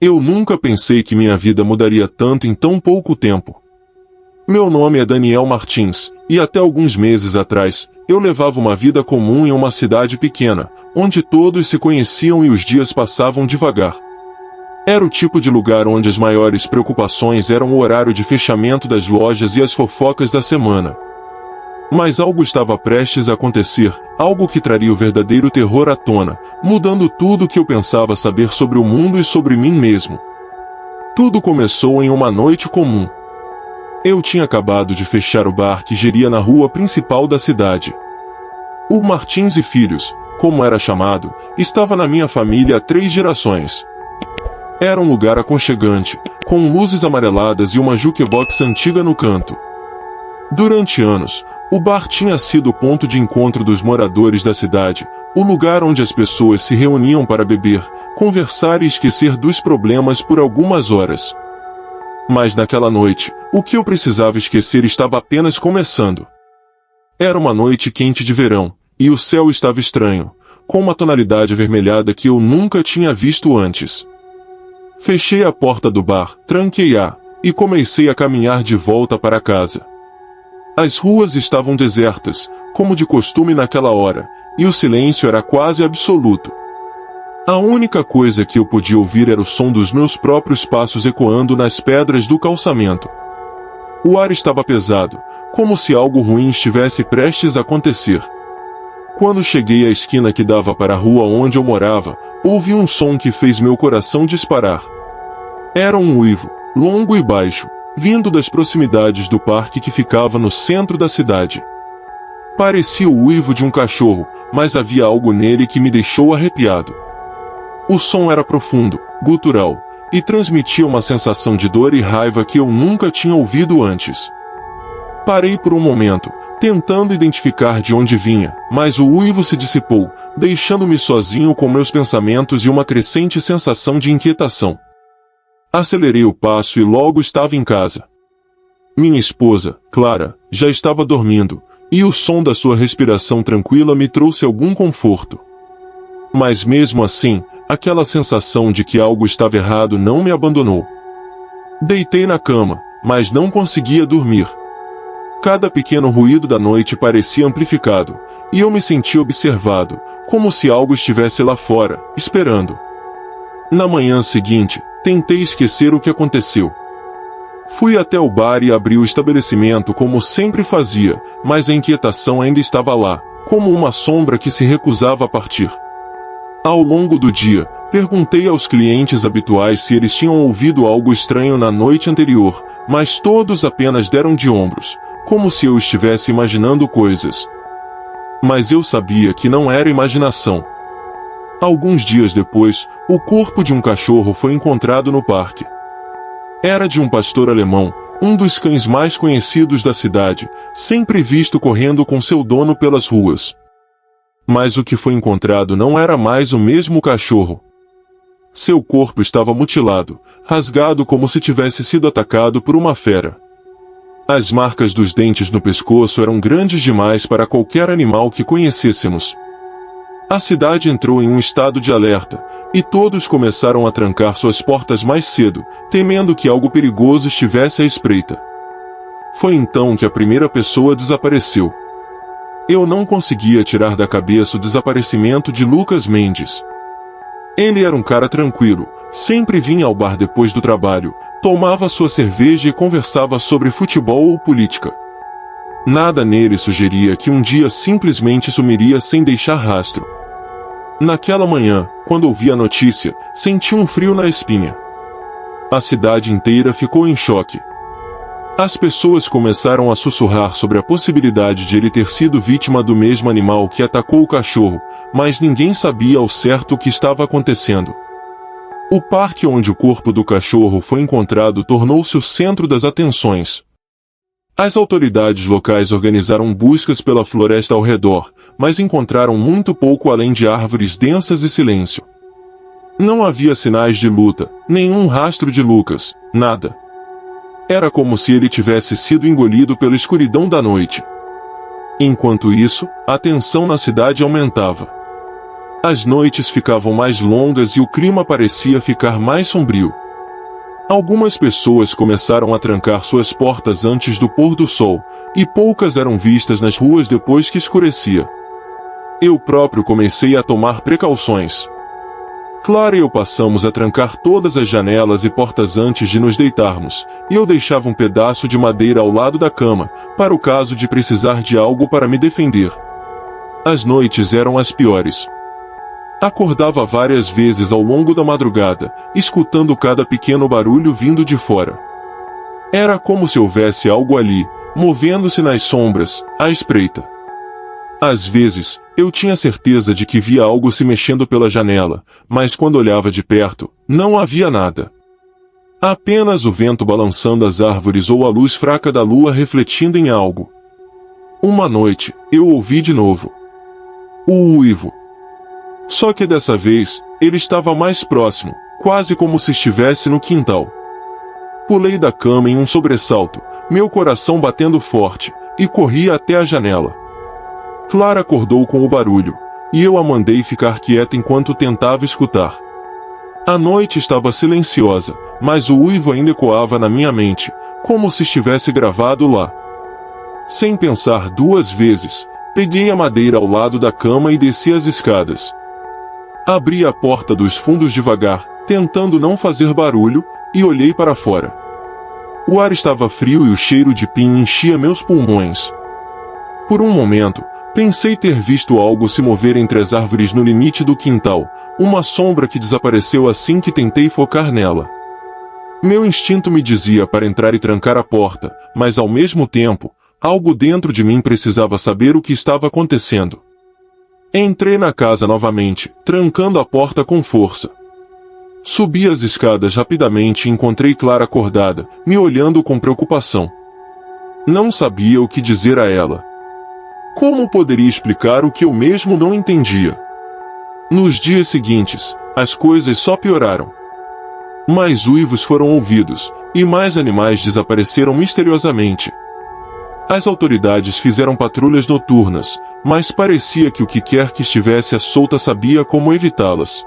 Eu nunca pensei que minha vida mudaria tanto em tão pouco tempo. Meu nome é Daniel Martins, e até alguns meses atrás, eu levava uma vida comum em uma cidade pequena, onde todos se conheciam e os dias passavam devagar. Era o tipo de lugar onde as maiores preocupações eram o horário de fechamento das lojas e as fofocas da semana. Mas algo estava prestes a acontecer, algo que traria o verdadeiro terror à tona, mudando tudo o que eu pensava saber sobre o mundo e sobre mim mesmo. Tudo começou em uma noite comum. Eu tinha acabado de fechar o bar que geria na rua principal da cidade. O Martins e Filhos, como era chamado, estava na minha família há 3 gerações. Era um lugar aconchegante, com luzes amareladas e uma jukebox antiga no canto. Durante anos, o bar tinha sido o ponto de encontro dos moradores da cidade, o lugar onde as pessoas se reuniam para beber, conversar e esquecer dos problemas por algumas horas. Mas naquela noite, o que eu precisava esquecer estava apenas começando. Era uma noite quente de verão, e o céu estava estranho, com uma tonalidade avermelhada que eu nunca tinha visto antes. Fechei a porta do bar, tranquei-a, e comecei a caminhar de volta para casa. As ruas estavam desertas, como de costume naquela hora, e o silêncio era quase absoluto. A única coisa que eu podia ouvir era o som dos meus próprios passos ecoando nas pedras do calçamento. O ar estava pesado, como se algo ruim estivesse prestes a acontecer. Quando cheguei à esquina que dava para a rua onde eu morava, ouvi um som que fez meu coração disparar. Era um uivo, longo e baixo, vindo das proximidades do parque que ficava no centro da cidade. Parecia o uivo de um cachorro, mas havia algo nele que me deixou arrepiado. O som era profundo, gutural, e transmitia uma sensação de dor e raiva que eu nunca tinha ouvido antes. Parei por um momento, tentando identificar de onde vinha, mas o uivo se dissipou, deixando-me sozinho com meus pensamentos e uma crescente sensação de inquietação. Acelerei o passo e logo estava em casa. Minha esposa, Clara, já estava dormindo, e o som da sua respiração tranquila me trouxe algum conforto. Mas mesmo assim, aquela sensação de que algo estava errado não me abandonou. Deitei na cama, mas não conseguia dormir. Cada pequeno ruído da noite parecia amplificado, e eu me sentia observado, como se algo estivesse lá fora, esperando. Na manhã seguinte, tentei esquecer o que aconteceu. Fui até o bar e abri o estabelecimento como sempre fazia, mas a inquietação ainda estava lá, como uma sombra que se recusava a partir. Ao longo do dia, perguntei aos clientes habituais se eles tinham ouvido algo estranho na noite anterior, mas todos apenas deram de ombros, como se eu estivesse imaginando coisas. Mas eu sabia que não era imaginação. Alguns dias depois, o corpo de um cachorro foi encontrado no parque. Era de um pastor alemão, um dos cães mais conhecidos da cidade, sempre visto correndo com seu dono pelas ruas. Mas o que foi encontrado não era mais o mesmo cachorro. Seu corpo estava mutilado, rasgado como se tivesse sido atacado por uma fera. As marcas dos dentes no pescoço eram grandes demais para qualquer animal que conhecêssemos. A cidade entrou em um estado de alerta, e todos começaram a trancar suas portas mais cedo, temendo que algo perigoso estivesse à espreita. Foi então que a primeira pessoa desapareceu. Eu não conseguia tirar da cabeça o desaparecimento de Lucas Mendes. Ele era um cara tranquilo, sempre vinha ao bar depois do trabalho, tomava sua cerveja e conversava sobre futebol ou política. Nada nele sugeria que um dia simplesmente sumiria sem deixar rastro. Naquela manhã, quando ouvi a notícia, senti um frio na espinha. A cidade inteira ficou em choque. As pessoas começaram a sussurrar sobre a possibilidade de ele ter sido vítima do mesmo animal que atacou o cachorro, mas ninguém sabia ao certo o que estava acontecendo. O parque onde o corpo do cachorro foi encontrado tornou-se o centro das atenções. As autoridades locais organizaram buscas pela floresta ao redor, mas encontraram muito pouco além de árvores densas e silêncio. Não havia sinais de luta, nenhum rastro de Lucas, nada. Era como se ele tivesse sido engolido pela escuridão da noite. Enquanto isso, a tensão na cidade aumentava. As noites ficavam mais longas e o clima parecia ficar mais sombrio. Algumas pessoas começaram a trancar suas portas antes do pôr do sol, e poucas eram vistas nas ruas depois que escurecia. Eu próprio comecei a tomar precauções. Clara e eu passamos a trancar todas as janelas e portas antes de nos deitarmos, e eu deixava um pedaço de madeira ao lado da cama, para o caso de precisar de algo para me defender. As noites eram as piores. Acordava várias vezes ao longo da madrugada, escutando cada pequeno barulho vindo de fora. Era como se houvesse algo ali, movendo-se nas sombras, à espreita. Às vezes, eu tinha certeza de que via algo se mexendo pela janela, mas quando olhava de perto, não havia nada. Apenas o vento balançando as árvores ou a luz fraca da lua refletindo em algo. Uma noite, eu ouvi de novo o uivo. Só que dessa vez, ele estava mais próximo, quase como se estivesse no quintal. Pulei da cama em um sobressalto, meu coração batendo forte, e corri até a janela. Clara acordou com o barulho, e eu a mandei ficar quieta enquanto tentava escutar. A noite estava silenciosa, mas o uivo ainda ecoava na minha mente, como se estivesse gravado lá. Sem pensar duas vezes, peguei a madeira ao lado da cama e desci as escadas. Abri a porta dos fundos devagar, tentando não fazer barulho, e olhei para fora. O ar estava frio e o cheiro de pinho enchia meus pulmões. Por um momento, pensei ter visto algo se mover entre as árvores no limite do quintal, uma sombra que desapareceu assim que tentei focar nela. Meu instinto me dizia para entrar e trancar a porta, mas ao mesmo tempo, algo dentro de mim precisava saber o que estava acontecendo. Entrei na casa novamente, trancando a porta com força. Subi as escadas rapidamente e encontrei Clara acordada, me olhando com preocupação. Não sabia o que dizer a ela. Como poderia explicar o que eu mesmo não entendia? Nos dias seguintes, as coisas só pioraram. Mais uivos foram ouvidos, e mais animais desapareceram misteriosamente. As autoridades fizeram patrulhas noturnas, mas parecia que o que quer que estivesse à solta sabia como evitá-las.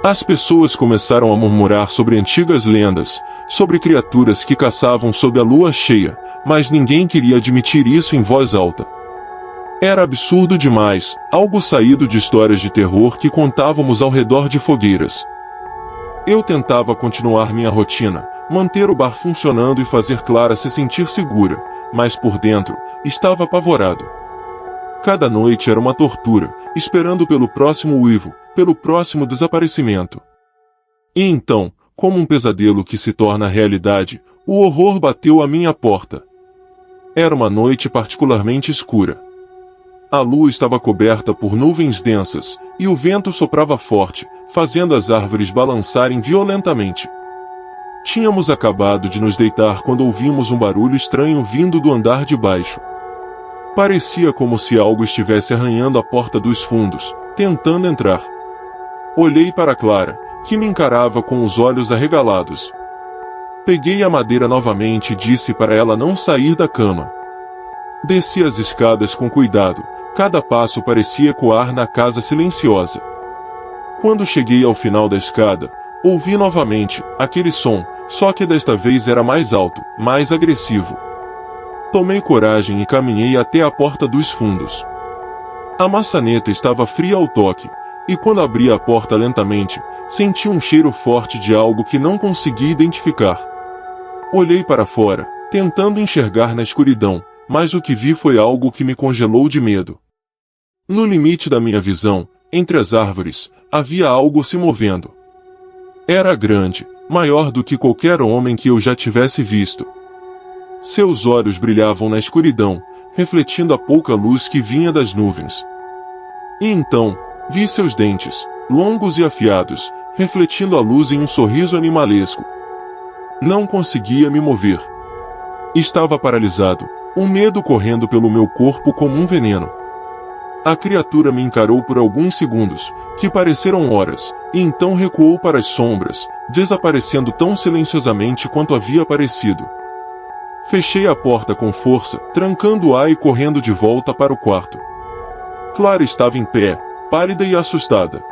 As pessoas começaram a murmurar sobre antigas lendas, sobre criaturas que caçavam sob a lua cheia, mas ninguém queria admitir isso em voz alta. Era absurdo demais, algo saído de histórias de terror que contávamos ao redor de fogueiras. Eu tentava continuar minha rotina, manter o bar funcionando e fazer Clara se sentir segura, mas por dentro, estava apavorado. Cada noite era uma tortura, esperando pelo próximo uivo, pelo próximo desaparecimento. E então, como um pesadelo que se torna realidade, o horror bateu à minha porta. Era uma noite particularmente escura. A lua estava coberta por nuvens densas, e o vento soprava forte, fazendo as árvores balançarem violentamente. Tínhamos acabado de nos deitar quando ouvimos um barulho estranho vindo do andar de baixo. Parecia como se algo estivesse arranhando a porta dos fundos, tentando entrar. Olhei para Clara, que me encarava com os olhos arregalados. Peguei a madeira novamente e disse para ela não sair da cama. Desci as escadas com cuidado, cada passo parecia ecoar na casa silenciosa. Quando cheguei ao final da escada, ouvi novamente aquele som, só que desta vez era mais alto, mais agressivo. Tomei coragem e caminhei até a porta dos fundos. A maçaneta estava fria ao toque, e quando abri a porta lentamente, senti um cheiro forte de algo que não conseguia identificar. Olhei para fora, tentando enxergar na escuridão, mas o que vi foi algo que me congelou de medo. No limite da minha visão, entre as árvores, havia algo se movendo. Era grande, maior do que qualquer homem que eu já tivesse visto. Seus olhos brilhavam na escuridão, refletindo a pouca luz que vinha das nuvens. E então, vi seus dentes, longos e afiados, refletindo a luz em um sorriso animalesco. Não conseguia me mover. Estava paralisado, um medo correndo pelo meu corpo como um veneno. A criatura me encarou por alguns segundos, que pareceram horas, e então recuou para as sombras, desaparecendo tão silenciosamente quanto havia aparecido. Fechei a porta com força, trancando-a e correndo de volta para o quarto. Clara estava em pé, pálida e assustada.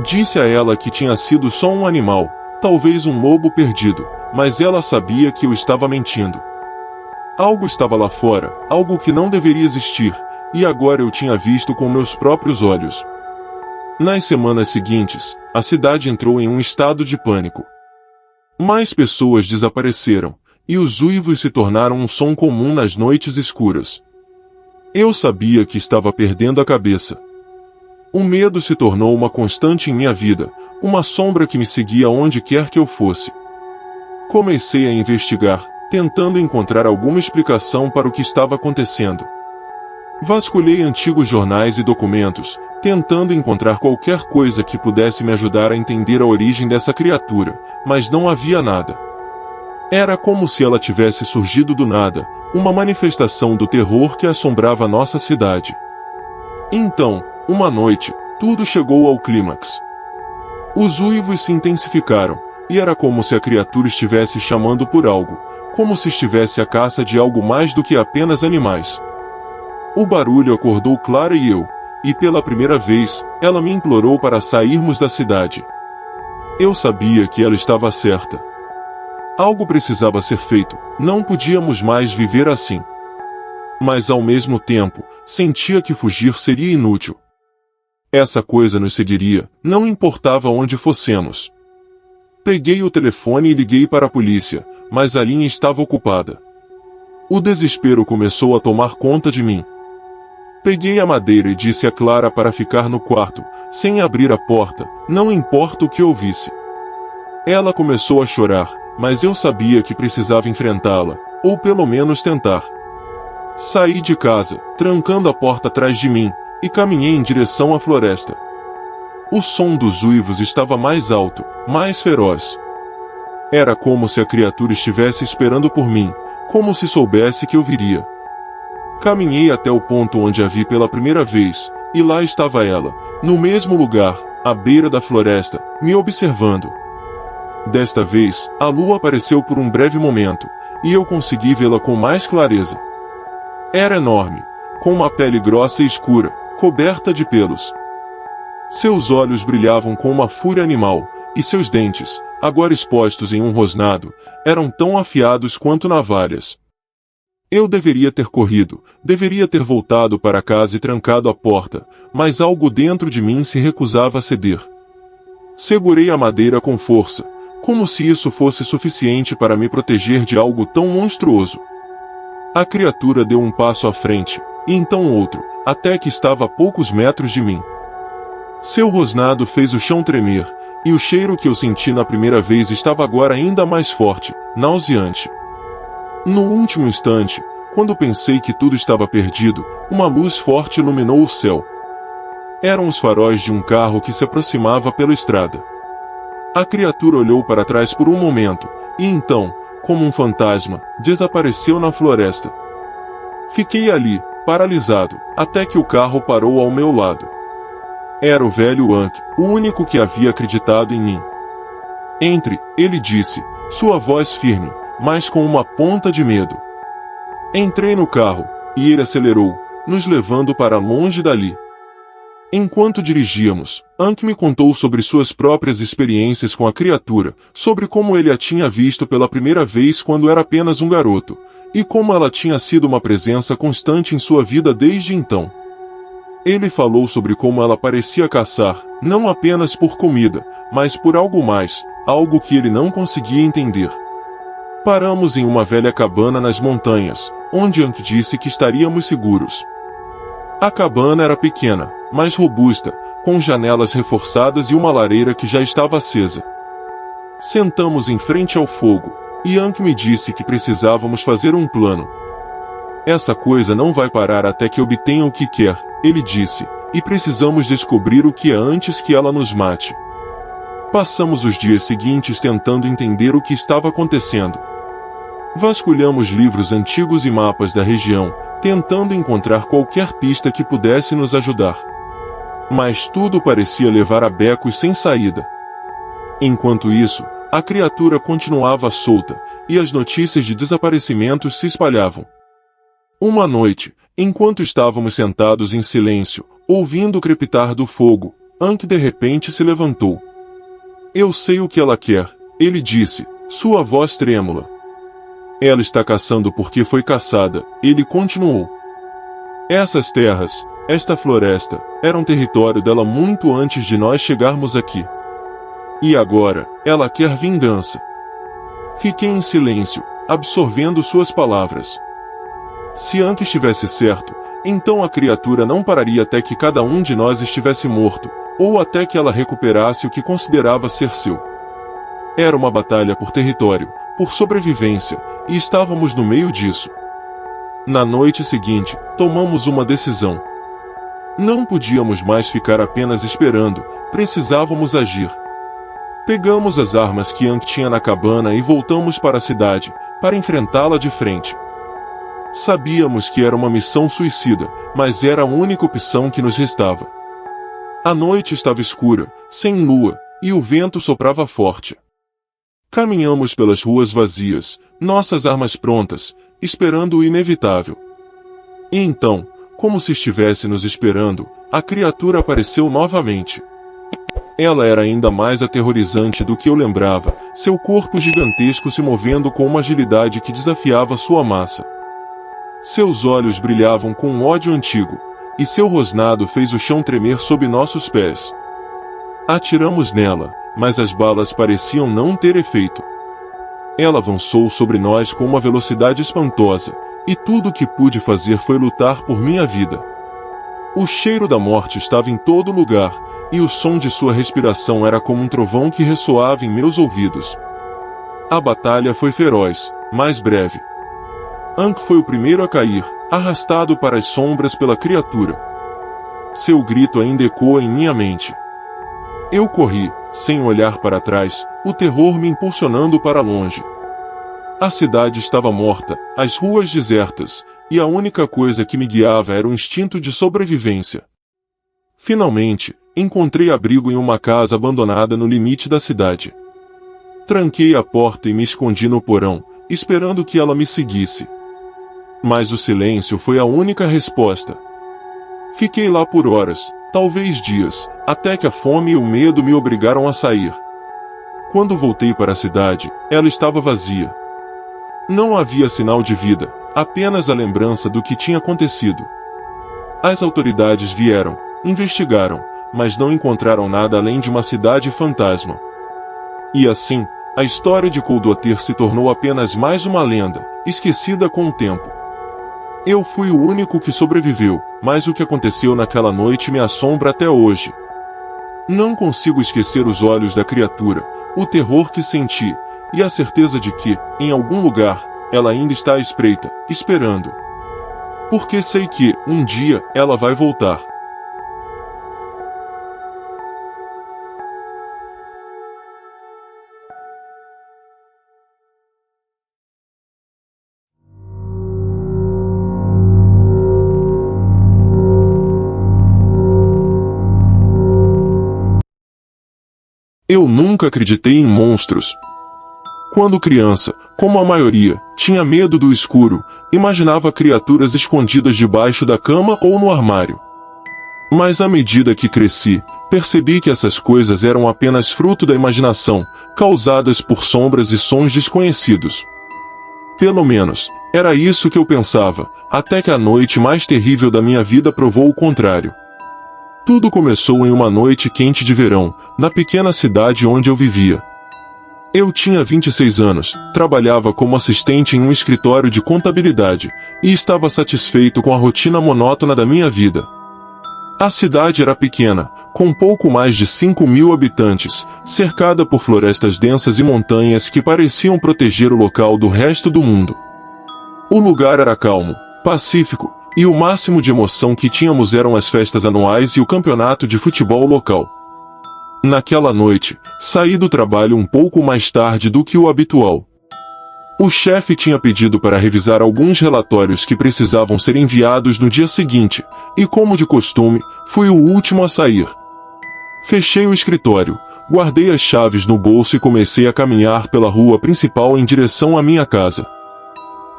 Disse a ela que tinha sido só um animal, talvez um lobo perdido, mas ela sabia que eu estava mentindo. Algo estava lá fora, algo que não deveria existir, e agora eu tinha visto com meus próprios olhos. Nas semanas seguintes, a cidade entrou em um estado de pânico. Mais pessoas desapareceram, e os uivos se tornaram um som comum nas noites escuras. Eu sabia que estava perdendo a cabeça. O medo se tornou uma constante em minha vida, uma sombra que me seguia onde quer que eu fosse. Comecei a investigar, tentando encontrar alguma explicação para o que estava acontecendo. Vasculhei antigos jornais e documentos, tentando encontrar qualquer coisa que pudesse me ajudar a entender a origem dessa criatura, mas não havia nada. Era como se ela tivesse surgido do nada, uma manifestação do terror que assombrava nossa cidade. Então, uma noite, tudo chegou ao clímax. Os uivos se intensificaram, e era como se a criatura estivesse chamando por algo, como se estivesse à caça de algo mais do que apenas animais. O barulho acordou Clara e pela primeira vez, ela me implorou para sairmos da cidade. Eu sabia que ela estava certa. Algo precisava ser feito, não podíamos mais viver assim. Mas ao mesmo tempo, sentia que fugir seria inútil. Essa coisa nos seguiria, não importava onde fossemos. Peguei o telefone e liguei para a polícia, mas a linha estava ocupada. O desespero começou a tomar conta de mim. Peguei a madeira e disse a Clara para ficar no quarto, sem abrir a porta, não importa o que ouvisse. Ela começou a chorar, mas eu sabia que precisava enfrentá-la, ou pelo menos tentar. Saí de casa, trancando a porta atrás de mim, e caminhei em direção à floresta. O som dos uivos estava mais alto, mais feroz. Era como se a criatura estivesse esperando por mim, como se soubesse que eu viria. Caminhei até o ponto onde a vi pela primeira vez, e lá estava ela, no mesmo lugar, à beira da floresta, me observando. Desta vez, a lua apareceu por um breve momento, e eu consegui vê-la com mais clareza. Era enorme, com uma pele grossa e escura, coberta de pelos. Seus olhos brilhavam com uma fúria animal, e seus dentes, agora expostos em um rosnado, eram tão afiados quanto navalhas. Eu deveria ter corrido, deveria ter voltado para casa e trancado a porta, mas algo dentro de mim se recusava a ceder. Segurei a madeira com força, como se isso fosse suficiente para me proteger de algo tão monstruoso. A criatura deu um passo à frente, e então outro, até que estava a poucos metros de mim. Seu rosnado fez o chão tremer, e o cheiro que eu senti na primeira vez estava agora ainda mais forte, nauseante. No último instante, quando pensei que tudo estava perdido, uma luz forte iluminou o céu. Eram os faróis de um carro que se aproximava pela estrada. A criatura olhou para trás por um momento, e então, como um fantasma, desapareceu na floresta. Fiquei ali, paralisado, até que o carro parou ao meu lado. Era o velho Hank, o único que havia acreditado em mim. Entre, ele disse, sua voz firme, mas com uma ponta de medo. Entrei no carro, e ele acelerou, nos levando para longe dali. Enquanto dirigíamos, Hank me contou sobre suas próprias experiências com a criatura, sobre como ele a tinha visto pela primeira vez quando era apenas um garoto, e como ela tinha sido uma presença constante em sua vida desde então. Ele falou sobre como ela parecia caçar, não apenas por comida, mas por algo mais, algo que ele não conseguia entender. Paramos em uma velha cabana nas montanhas, onde Hank disse que estaríamos seguros. A cabana era pequena, mas robusta, com janelas reforçadas e uma lareira que já estava acesa. Sentamos em frente ao fogo, e Hank me disse que precisávamos fazer um plano. Essa coisa não vai parar até que obtenha o que quer, ele disse, e precisamos descobrir o que é antes que ela nos mate. Passamos os dias seguintes tentando entender o que estava acontecendo. Vasculhamos livros antigos e mapas da região, tentando encontrar qualquer pista que pudesse nos ajudar. Mas tudo parecia levar a becos sem saída. Enquanto isso, a criatura continuava solta, e as notícias de desaparecimentos se espalhavam. Uma noite, enquanto estávamos sentados em silêncio, Ouvindo o crepitar do fogo, Ankh de repente se levantou. Eu sei o que ela quer, ele disse, sua voz trêmula. Ela está caçando porque foi caçada, ele continuou. Essas terras, esta floresta, eram território dela muito antes de nós chegarmos aqui. E agora, ela quer vingança. Fiquei em silêncio, absorvendo suas palavras. Se Ankh estivesse certo, então a criatura não pararia até que cada um de nós estivesse morto, ou até que ela recuperasse o que considerava ser seu. Era uma batalha por território, por sobrevivência, e estávamos no meio disso. Na noite seguinte, tomamos uma decisão. Não podíamos mais ficar apenas esperando, precisávamos agir. Pegamos as armas que Ankh tinha na cabana e voltamos para a cidade, para enfrentá-la de frente. Sabíamos que era uma missão suicida, mas era a única opção que nos restava. A noite estava escura, sem lua, e o vento soprava forte. Caminhamos pelas ruas vazias, nossas armas prontas, esperando o inevitável. E então, como se estivesse nos esperando, a criatura apareceu novamente. Ela era ainda mais aterrorizante do que eu lembrava, seu corpo gigantesco se movendo com uma agilidade que desafiava sua massa. Seus olhos brilhavam com um ódio antigo, e seu rosnado fez o chão tremer sob nossos pés. Atiramos nela, mas as balas pareciam não ter efeito. Ela avançou sobre nós com uma velocidade espantosa, e tudo o que pude fazer foi lutar por minha vida. O cheiro da morte estava em todo lugar, e o som de sua respiração era como um trovão que ressoava em meus ouvidos. A batalha foi feroz, mas breve. Ankh foi o primeiro a cair, arrastado para as sombras pela criatura. Seu grito ainda ecoa em minha mente. Eu corri, sem olhar para trás, o terror me impulsionando para longe. A cidade estava morta, as ruas desertas, e a única coisa que me guiava era o instinto de sobrevivência. Finalmente, encontrei abrigo em uma casa abandonada no limite da cidade. Tranquei a porta e me escondi no porão, esperando que ela me seguisse. Mas o silêncio foi a única resposta. Fiquei lá por horas, talvez dias, até que a fome e o medo me obrigaram a sair. Quando voltei para a cidade, ela estava vazia. Não havia sinal de vida, apenas a lembrança do que tinha acontecido. As autoridades vieram, investigaram, mas não encontraram nada além de uma cidade fantasma. E assim, a história de Koldotir se tornou apenas mais uma lenda, esquecida com o tempo. Eu fui o único que sobreviveu, mas o que aconteceu naquela noite me assombra até hoje. Não consigo esquecer os olhos da criatura, o terror que senti, e a certeza de que, em algum lugar, ela ainda está à espreita, esperando. Porque sei que, um dia, ela vai voltar. Eu nunca acreditei em monstros. Quando criança, como a maioria, tinha medo do escuro, imaginava criaturas escondidas debaixo da cama ou no armário. Mas à medida que cresci, percebi que essas coisas eram apenas fruto da imaginação, causadas por sombras e sons desconhecidos. Pelo menos, era isso que eu pensava, até que a noite mais terrível da minha vida provou o contrário. Tudo começou em uma noite quente de verão, na pequena cidade onde eu vivia. Eu tinha 26 anos, trabalhava como assistente em um escritório de contabilidade, e estava satisfeito com a rotina monótona da minha vida. A cidade era pequena, com pouco mais de 5.000 habitantes, cercada por florestas densas e montanhas que pareciam proteger o local do resto do mundo. O lugar era calmo, pacífico, e o máximo de emoção que tínhamos eram as festas anuais e o campeonato de futebol local. Naquela noite, saí do trabalho um pouco mais tarde do que o habitual. O chefe tinha pedido para revisar alguns relatórios que precisavam ser enviados no dia seguinte, e como de costume, fui o último a sair. Fechei o escritório, guardei as chaves no bolso e comecei a caminhar pela rua principal em direção à minha casa.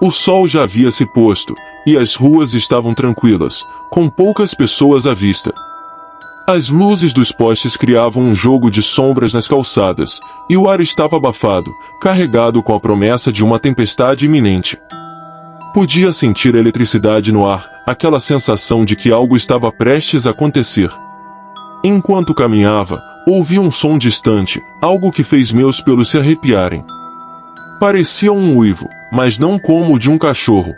O sol já havia se posto, e as ruas estavam tranquilas, com poucas pessoas à vista. As luzes dos postes criavam um jogo de sombras nas calçadas, e o ar estava abafado, carregado com a promessa de uma tempestade iminente. Podia sentir a eletricidade no ar, aquela sensação de que algo estava prestes a acontecer. Enquanto caminhava, ouvi um som distante, algo que fez meus pelos se arrepiarem. Parecia um uivo, mas não como o de um cachorro.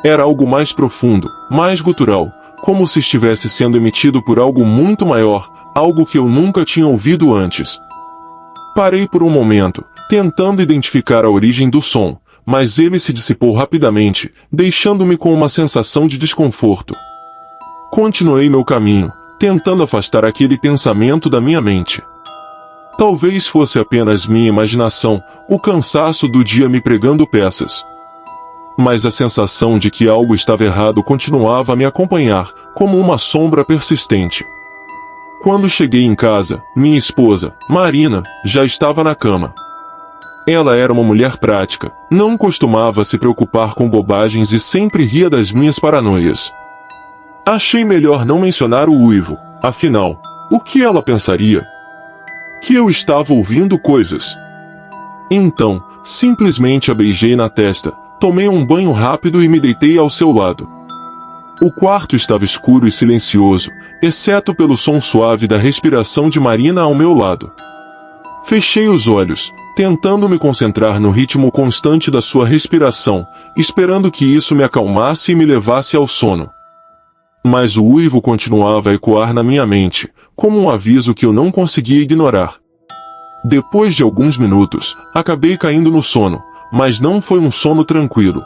Era algo mais profundo, mais gutural, como se estivesse sendo emitido por algo muito maior, algo que eu nunca tinha ouvido antes. Parei por um momento, tentando identificar a origem do som, mas ele se dissipou rapidamente, deixando-me com uma sensação de desconforto. Continuei meu caminho, tentando afastar aquele pensamento da minha mente. Talvez fosse apenas minha imaginação, o cansaço do dia me pregando peças. Mas a sensação de que algo estava errado continuava a me acompanhar, como uma sombra persistente. Quando cheguei em casa, minha esposa, Marina, já estava na cama. Ela era uma mulher prática, não costumava se preocupar com bobagens e sempre ria das minhas paranoias. Achei melhor não mencionar o uivo, afinal, o que ela pensaria? Que eu estava ouvindo coisas. Então, simplesmente a beijei na testa, tomei um banho rápido e me deitei ao seu lado. O quarto estava escuro e silencioso, exceto pelo som suave da respiração de Marina ao meu lado. Fechei os olhos, tentando me concentrar no ritmo constante da sua respiração, esperando que isso me acalmasse e me levasse ao sono. Mas o uivo continuava a ecoar na minha mente, como um aviso que eu não conseguia ignorar. Depois de alguns minutos, acabei caindo no sono, mas não foi um sono tranquilo.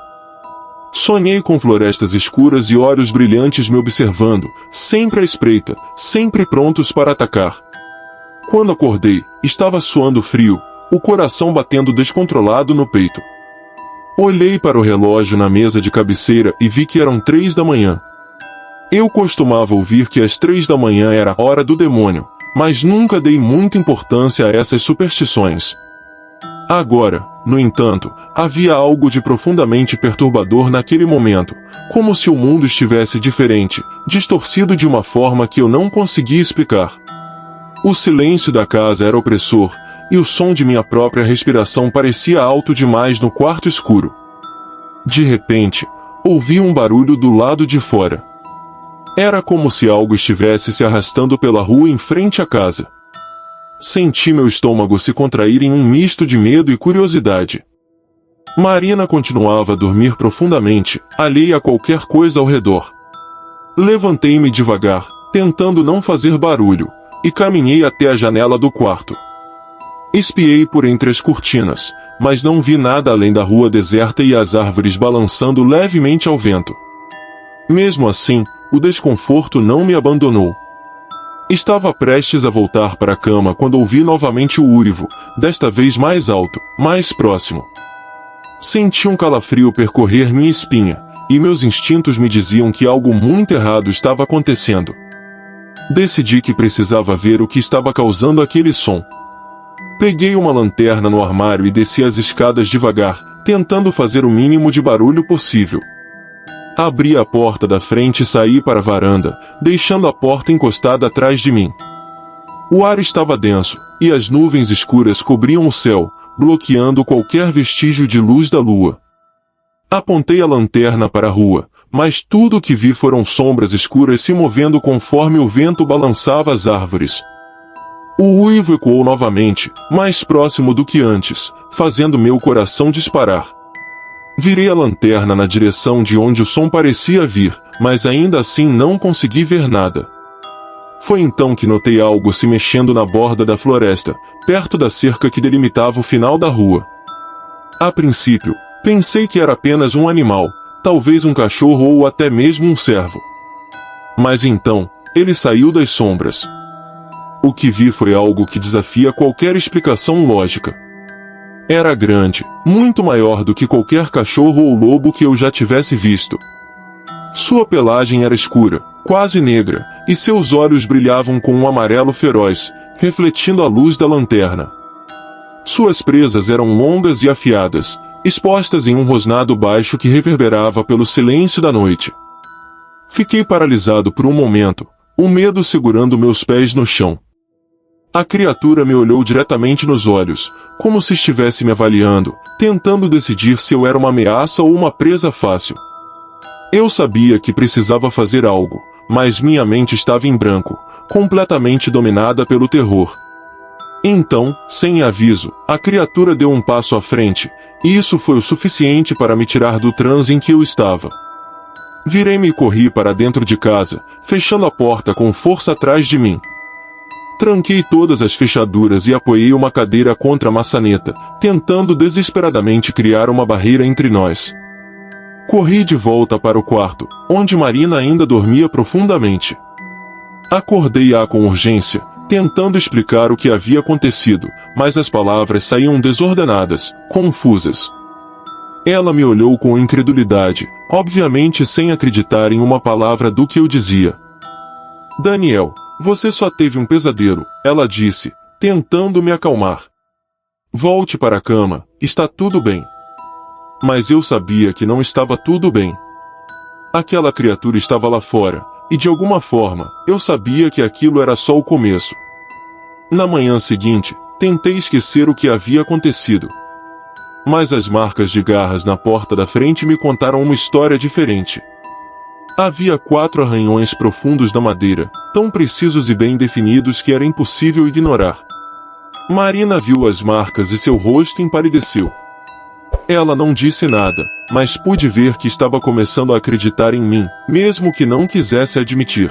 Sonhei com florestas escuras e olhos brilhantes me observando, sempre à espreita, sempre prontos para atacar. Quando acordei, estava suando frio, o coração batendo descontrolado no peito. Olhei para o relógio na mesa de cabeceira e vi que eram 3 da manhã. Eu costumava ouvir que às 3 da manhã era a hora do demônio, mas nunca dei muita importância a essas superstições. Agora, no entanto, havia algo de profundamente perturbador naquele momento, como se o mundo estivesse diferente, distorcido de uma forma que eu não conseguia explicar. O silêncio da casa era opressor, e o som de minha própria respiração parecia alto demais no quarto escuro. De repente, ouvi um barulho do lado de fora. Era como se algo estivesse se arrastando pela rua em frente à casa. Senti meu estômago se contrair em um misto de medo e curiosidade. Marina continuava a dormir profundamente, alheia a qualquer coisa ao redor. Levantei-me devagar, tentando não fazer barulho, e caminhei até a janela do quarto. Espiei por entre as cortinas, mas não vi nada além da rua deserta e as árvores balançando levemente ao vento. Mesmo assim, o desconforto não me abandonou. Estava prestes a voltar para a cama quando ouvi novamente o uivo, desta vez mais alto, mais próximo. Senti um calafrio percorrer minha espinha, e meus instintos me diziam que algo muito errado estava acontecendo. Decidi que precisava ver o que estava causando aquele som. Peguei uma lanterna no armário e desci as escadas devagar, tentando fazer o mínimo de barulho possível. Abri a porta da frente e saí para a varanda, deixando a porta encostada atrás de mim. O ar estava denso, e as nuvens escuras cobriam o céu, bloqueando qualquer vestígio de luz da lua. Apontei a lanterna para a rua, mas tudo o que vi foram sombras escuras se movendo conforme o vento balançava as árvores. O uivo ecoou novamente, mais próximo do que antes, fazendo meu coração disparar. Virei a lanterna na direção de onde o som parecia vir, mas ainda assim não consegui ver nada. Foi então que notei algo se mexendo na borda da floresta, perto da cerca que delimitava o final da rua. A princípio, pensei que era apenas um animal, talvez um cachorro ou até mesmo um cervo. Mas então, ele saiu das sombras. O que vi foi algo que desafia qualquer explicação lógica. Era grande, muito maior do que qualquer cachorro ou lobo que eu já tivesse visto. Sua pelagem era escura, quase negra, e seus olhos brilhavam com um amarelo feroz, refletindo a luz da lanterna. Suas presas eram longas e afiadas, expostas em um rosnado baixo que reverberava pelo silêncio da noite. Fiquei paralisado por um momento, o medo segurando meus pés no chão. A criatura me olhou diretamente nos olhos, como se estivesse me avaliando, tentando decidir se eu era uma ameaça ou uma presa fácil. Eu sabia que precisava fazer algo, mas minha mente estava em branco, completamente dominada pelo terror. Então, sem aviso, a criatura deu um passo à frente, e isso foi o suficiente para me tirar do transe em que eu estava. Virei-me e corri para dentro de casa, fechando a porta com força atrás de mim. Tranquei todas as fechaduras e apoiei uma cadeira contra a maçaneta, tentando desesperadamente criar uma barreira entre nós. Corri de volta para o quarto, onde Marina ainda dormia profundamente. Acordei-a com urgência, tentando explicar o que havia acontecido, mas as palavras saíam desordenadas, confusas. Ela me olhou com incredulidade, obviamente sem acreditar em uma palavra do que eu dizia. Daniel, você só teve um pesadelo, ela disse, tentando me acalmar. Volte para a cama, está tudo bem. Mas eu sabia que não estava tudo bem. Aquela criatura estava lá fora, e de alguma forma, eu sabia que aquilo era só o começo. Na manhã seguinte, tentei esquecer o que havia acontecido. Mas as marcas de garras na porta da frente me contaram uma história diferente. Havia 4 arranhões profundos na madeira, tão precisos e bem definidos que era impossível ignorar. Marina viu as marcas e seu rosto empalideceu. Ela não disse nada, mas pude ver que estava começando a acreditar em mim, mesmo que não quisesse admitir.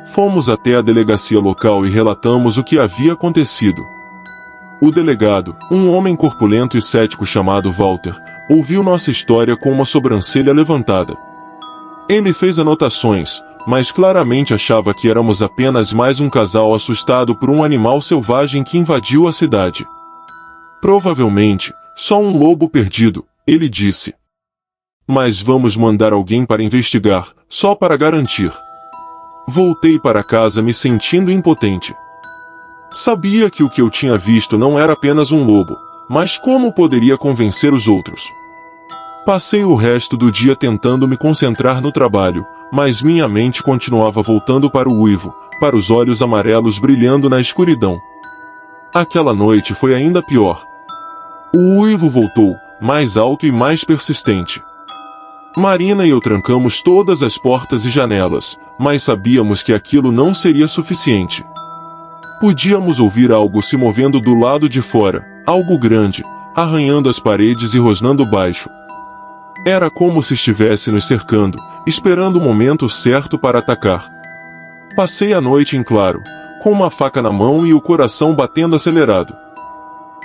Fomos até a delegacia local e relatamos o que havia acontecido. O delegado, um homem corpulento e cético chamado Walter, ouviu nossa história com uma sobrancelha levantada. Ele fez anotações, mas claramente achava que éramos apenas mais um casal assustado por um animal selvagem que invadiu a cidade. Provavelmente, só um lobo perdido, ele disse. Mas vamos mandar alguém para investigar, só para garantir. Voltei para casa me sentindo impotente. Sabia que o que eu tinha visto não era apenas um lobo, mas como poderia convencer os outros? Passei o resto do dia tentando me concentrar no trabalho, mas minha mente continuava voltando para o uivo, para os olhos amarelos brilhando na escuridão. Aquela noite foi ainda pior. O uivo voltou, mais alto e mais persistente. Marina e eu trancamos todas as portas e janelas, mas sabíamos que aquilo não seria suficiente. Podíamos ouvir algo se movendo do lado de fora, algo grande, arranhando as paredes e rosnando baixo. Era como se estivesse nos cercando, esperando o momento certo para atacar. Passei a noite em claro, com uma faca na mão e o coração batendo acelerado.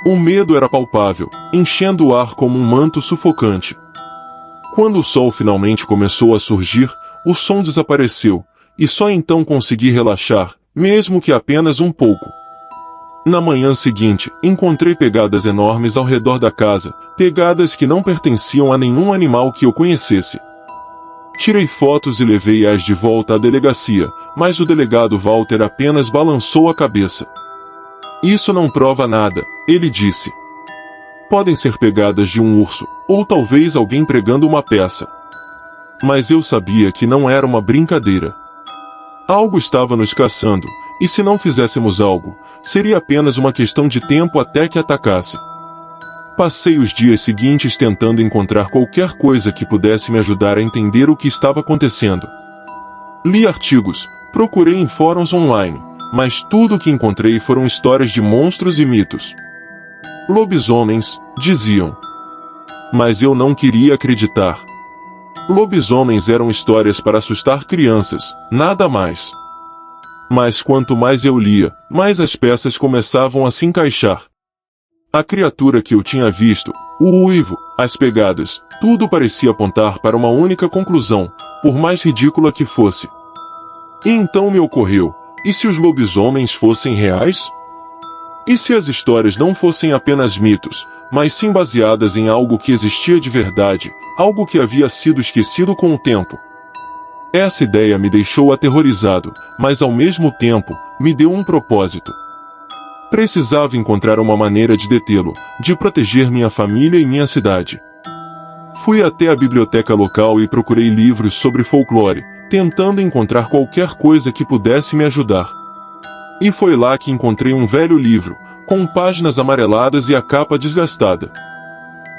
O medo era palpável, enchendo o ar como um manto sufocante. Quando o sol finalmente começou a surgir, o som desapareceu, e só então consegui relaxar, mesmo que apenas um pouco. Na manhã seguinte, encontrei pegadas enormes ao redor da casa, pegadas que não pertenciam a nenhum animal que eu conhecesse. Tirei fotos e levei-as de volta à delegacia, mas o delegado Walter apenas balançou a cabeça. Isso não prova nada, ele disse. Podem ser pegadas de um urso, ou talvez alguém pregando uma peça. Mas eu sabia que não era uma brincadeira. Algo estava nos caçando, e se não fizéssemos algo, seria apenas uma questão de tempo até que atacasse. Passei os dias seguintes tentando encontrar qualquer coisa que pudesse me ajudar a entender o que estava acontecendo. Li artigos, procurei em fóruns online, mas tudo o que encontrei foram histórias de monstros e mitos. Lobisomens, diziam. Mas eu não queria acreditar. Lobisomens eram histórias para assustar crianças, nada mais. Mas quanto mais eu lia, mais as peças começavam a se encaixar. A criatura que eu tinha visto, o uivo, as pegadas, tudo parecia apontar para uma única conclusão, por mais ridícula que fosse. E então me ocorreu, e se os lobisomens fossem reais? E se as histórias não fossem apenas mitos, mas sim baseadas em algo que existia de verdade, algo que havia sido esquecido com o tempo? Essa ideia me deixou aterrorizado, mas ao mesmo tempo, me deu um propósito. Precisava encontrar uma maneira de detê-lo, de proteger minha família e minha cidade. Fui até a biblioteca local e procurei livros sobre folclore, tentando encontrar qualquer coisa que pudesse me ajudar. E foi lá que encontrei um velho livro, com páginas amareladas e a capa desgastada.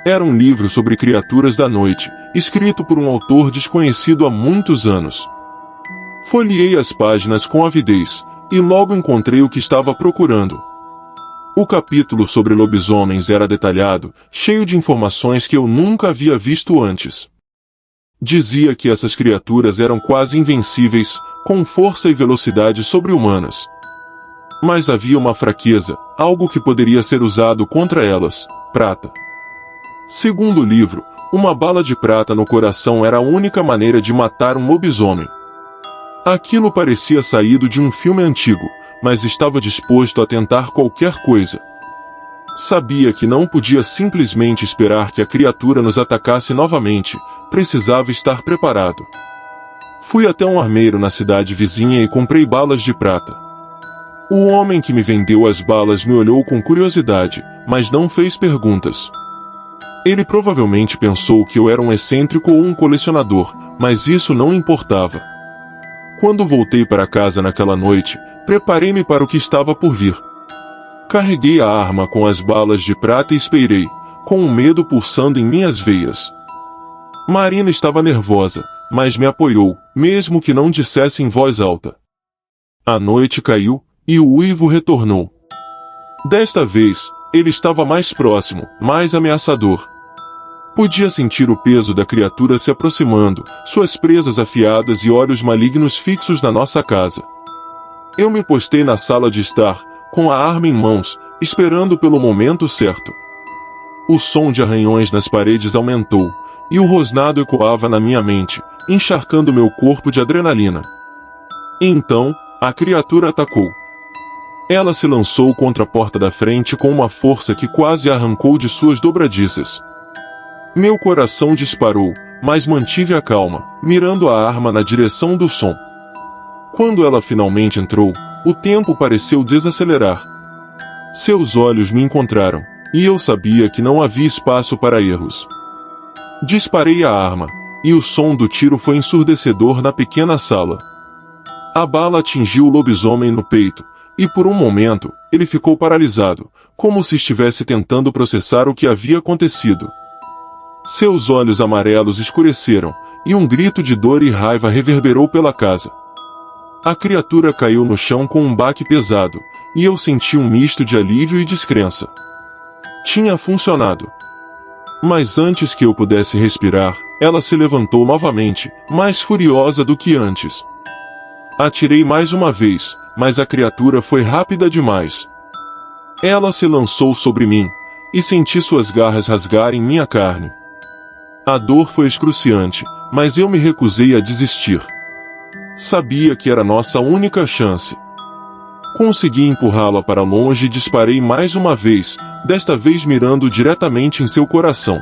Era um livro sobre criaturas da noite, escrito por um autor desconhecido há muitos anos. Folheei as páginas com avidez, e logo encontrei o que estava procurando. O capítulo sobre lobisomens era detalhado, cheio de informações que eu nunca havia visto antes. Dizia que essas criaturas eram quase invencíveis, com força e velocidade sobre-humanas. Mas havia uma fraqueza, algo que poderia ser usado contra elas: prata. Segundo o livro, uma bala de prata no coração era a única maneira de matar um lobisomem. Aquilo parecia saído de um filme antigo, mas estava disposto a tentar qualquer coisa. Sabia que não podia simplesmente esperar que a criatura nos atacasse novamente, precisava estar preparado. Fui até um armeiro na cidade vizinha e comprei balas de prata. O homem que me vendeu as balas me olhou com curiosidade, mas não fez perguntas. Ele provavelmente pensou que eu era um excêntrico ou um colecionador, mas isso não importava. Quando voltei para casa naquela noite, preparei-me para o que estava por vir. Carreguei a arma com as balas de prata e esperei, com o medo pulsando em minhas veias. Marina estava nervosa, mas me apoiou, mesmo que não dissesse em voz alta. A noite caiu, e o uivo retornou. Desta vez, ele estava mais próximo, mais ameaçador. Podia sentir o peso da criatura se aproximando, suas presas afiadas e olhos malignos fixos na nossa casa. Eu me postei na sala de estar, com a arma em mãos, esperando pelo momento certo. O som de arranhões nas paredes aumentou, e o rosnado ecoava na minha mente, encharcando meu corpo de adrenalina. Então, a criatura atacou. Ela se lançou contra a porta da frente com uma força que quase a arrancou de suas dobradiças. Meu coração disparou, mas mantive a calma, mirando a arma na direção do som. Quando ela finalmente entrou, o tempo pareceu desacelerar. Seus olhos me encontraram, e eu sabia que não havia espaço para erros. Disparei a arma, e o som do tiro foi ensurdecedor na pequena sala. A bala atingiu o lobisomem no peito, e por um momento, ele ficou paralisado, como se estivesse tentando processar o que havia acontecido. Seus olhos amarelos escureceram, e um grito de dor e raiva reverberou pela casa. A criatura caiu no chão com um baque pesado, e eu senti um misto de alívio e descrença. Tinha funcionado. Mas antes que eu pudesse respirar, ela se levantou novamente, mais furiosa do que antes. Atirei mais uma vez, mas a criatura foi rápida demais. Ela se lançou sobre mim, e senti suas garras rasgarem minha carne. A dor foi excruciante, mas eu me recusei a desistir. Sabia que era nossa única chance. Consegui empurrá-la para longe e disparei mais uma vez, desta vez mirando diretamente em seu coração.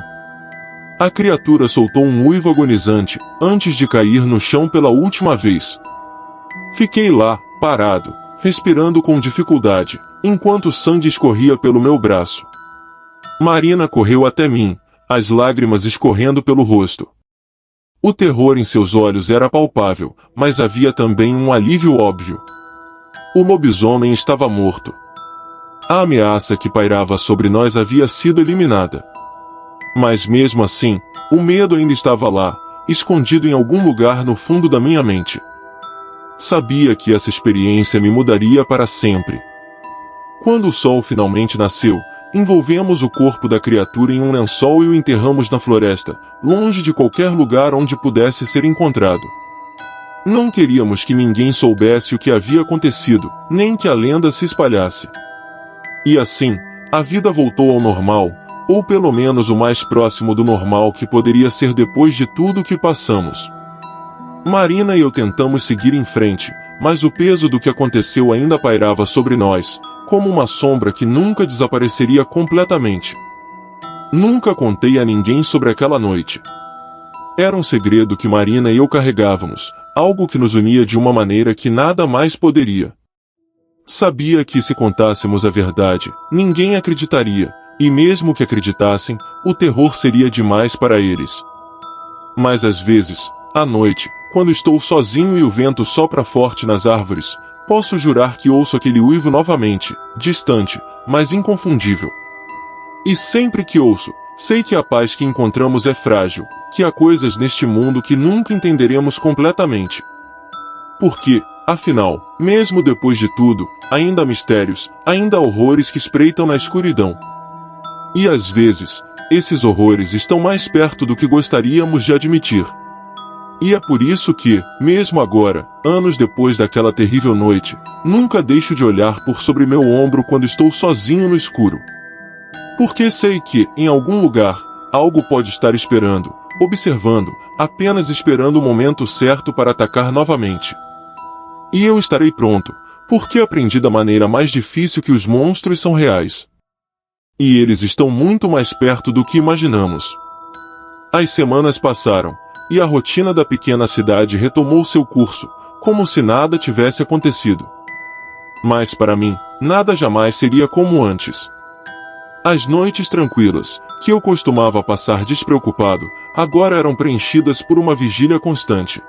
A criatura soltou um uivo agonizante, antes de cair no chão pela última vez. Fiquei lá, parado, respirando com dificuldade, enquanto o sangue escorria pelo meu braço. Marina correu até mim, as lágrimas escorrendo pelo rosto. O terror em seus olhos era palpável, mas havia também um alívio óbvio. O lobisomem estava morto. A ameaça que pairava sobre nós havia sido eliminada. Mas mesmo assim, o medo ainda estava lá, escondido em algum lugar no fundo da minha mente. Sabia que essa experiência me mudaria para sempre. Quando o sol finalmente nasceu, envolvemos o corpo da criatura em um lençol e o enterramos na floresta, longe de qualquer lugar onde pudesse ser encontrado. Não queríamos que ninguém soubesse o que havia acontecido, nem que a lenda se espalhasse. E assim, a vida voltou ao normal, ou pelo menos o mais próximo do normal que poderia ser depois de tudo o que passamos. Marina e eu tentamos seguir em frente, mas o peso do que aconteceu ainda pairava sobre nós, como uma sombra que nunca desapareceria completamente. Nunca contei a ninguém sobre aquela noite. Era um segredo que Marina e eu carregávamos, algo que nos unia de uma maneira que nada mais poderia. Sabia que se contássemos a verdade, ninguém acreditaria, e mesmo que acreditassem, o terror seria demais para eles. Mas às vezes, à noite, quando estou sozinho e o vento sopra forte nas árvores, posso jurar que ouço aquele uivo novamente, distante, mas inconfundível. E sempre que ouço, sei que a paz que encontramos é frágil, que há coisas neste mundo que nunca entenderemos completamente. Porque, afinal, mesmo depois de tudo, ainda há mistérios, ainda há horrores que espreitam na escuridão. E às vezes, esses horrores estão mais perto do que gostaríamos de admitir. E é por isso que, mesmo agora, anos depois daquela terrível noite, nunca deixo de olhar por sobre meu ombro quando estou sozinho no escuro. Porque sei que, em algum lugar, algo pode estar esperando, observando, apenas esperando o momento certo para atacar novamente. E eu estarei pronto, porque aprendi da maneira mais difícil que os monstros são reais. E eles estão muito mais perto do que imaginamos. As semanas passaram, e a rotina da pequena cidade retomou seu curso, como se nada tivesse acontecido. Mas para mim, nada jamais seria como antes. As noites tranquilas, que eu costumava passar despreocupado, agora eram preenchidas por uma vigília constante.